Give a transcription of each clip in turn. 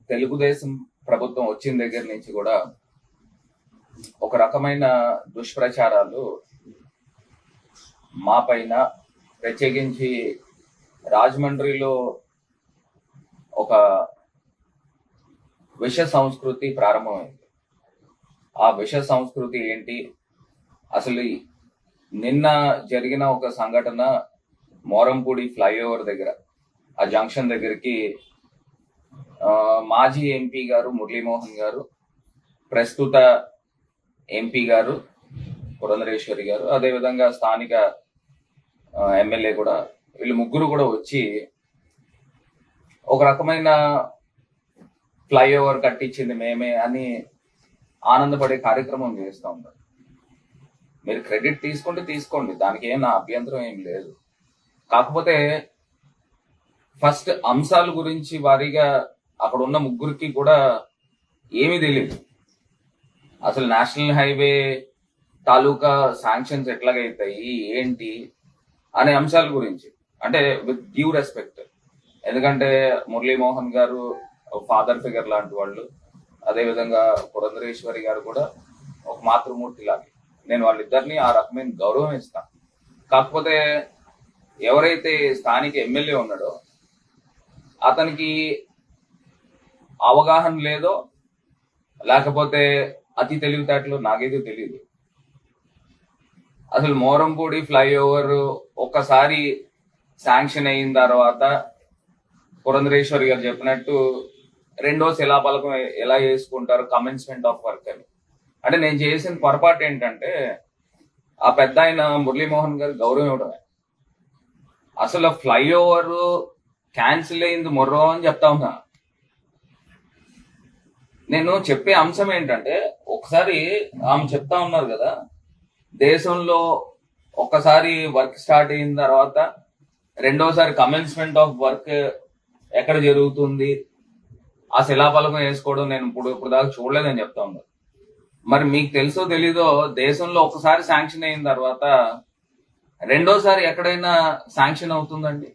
తెలుగుదేశం ప్రభుత్వం వచ్చిన దగ్గర నుంచి కూడా ఒక రకమైన దుష్ప్రచారాలు మా పైన, ప్రత్యేకించి రాజమండ్రిలో ఒక విష సంస్కృతి ప్రారంభమైంది. ఆ విష సంస్కృతి ఏంటి? అసలు నిన్న జరిగిన ఒక సంఘటన, మోరంపూడి ఫ్లైఓవర్ దగ్గర, ఆ జంక్షన్ దగ్గరికి మాజీ ఎంపీ గారు మురళీమోహన్ గారు, ప్రస్తుత ఎంపీ గారు పురంధరేశ్వరి గారు, అదేవిధంగా స్థానిక ఎమ్మెల్యే కూడా, వీళ్ళు ముగ్గురు కూడా వచ్చి ఒక రకమైన ఫ్లైఓవర్ కట్టించింది మేమే అని ఆనందపడే కార్యక్రమం చేస్తూ ఉంటారు. మీరు క్రెడిట్ తీసుకుంటే తీసుకోండి, దానికి ఏం నా అభ్యంతరం ఏం లేదు. కాకపోతే ఫస్ట్ అంశాల గురించి వారీగా అక్కడ ఉన్న ముగ్గురికి కూడా ఏమీ తెలియదు. అసలు నేషనల్ హైవే తాలూకా శాంక్షన్స్ ఎట్లాగైతాయి ఏంటి అనే అంశాల గురించి, అంటే విత్ డ్యూ రెస్పెక్ట్, ఎందుకంటే మురళీమోహన్ గారు ఫాదర్ ఫిగర్ లాంటి వాళ్ళు, అదేవిధంగా పురంధరేశ్వరి గారు కూడా ఒక మాతృమూర్తి లాగే. నేను వాళ్ళిద్దరిని ఆ రకమైన గౌరవం ఇస్తాను. కాకపోతే ఎవరైతే స్థానిక ఎమ్మెల్యే ఉన్నాడో అతనికి అవగాహన లేదో, లేకపోతే అతి తెలివితేటలు, నాకేదో తెలియదు. అసలు మోరంపూడి ఫ్లైఓవర్ ఒక్కసారి శాంక్షన్ అయిన తర్వాత పురంధరేశ్వరి గారు చెప్పినట్టు రెండో శిలాఫలకం ఎలా చేసుకుంటారు, కమెన్స్మెంట్ ఆఫ్ వర్క్ అని. అంటే నేను చేసిన పొరపాటు ఏంటంటే, ఆ పెద్ద ఆయన మురళీమోహన్ గారు గౌరవం ఇవ్వడమే. అసలు ఫ్లైఓవర్ క్యాన్సిల్ అయింది మొర్రో అని చెప్తా ఉన్నా. నేను చెప్పే అంశం ఏంటంటే, ఒకసారి ఆమె చెప్తా ఉన్నారు కదా, దేశంలో ఒక్కసారి వర్క్ స్టార్ట్ అయిన తర్వాత రెండోసారి కమెన్స్మెంట్ ఆఫ్ వర్క్ ఎక్కడ జరుగుతుంది, ఆ శిలాఫలకం వేసుకోవడం నేను ఇప్పుడు దాకా చూడలేదని చెప్తా ఉన్నారు. మరి మీకు తెలుసో తెలీదో, దేశంలో ఒకసారి శాంక్షన్ అయిన తర్వాత రెండోసారి ఎక్కడైనా శాంక్షన్ అవుతుందండి?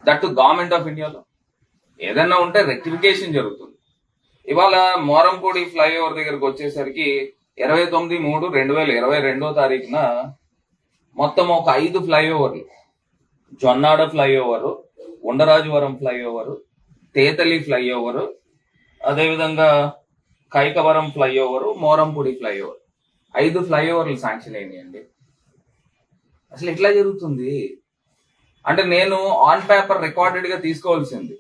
దట్ గవర్నమెంట్ ఆఫ్ ఇండియాలో ఏదైనా ఉంటే రెక్టిఫికేషన్ జరుగుతుంది. ఇవాళ మోరంపూడి ఫ్లైఓవర్ దగ్గరకు వచ్చేసరికి 29/3/2022 మొత్తం ఒక 5 ఫ్లైఓవర్లు, Jonnada flyover, Undarajavaram flyover, Tetali flyover, అదేవిధంగా కైకవరం ఫ్లైఓవర్, మోరంపూడి ఫ్లైఓవర్, 5 ఫ్లైఓవర్లు శాంక్షన్ అయినాయండి. అసలు ఎట్లా జరుగుతుంది అంటే, నేను ఆన్ పేపర్ రికార్డెడ్ గా తీసుకోవాల్సింది.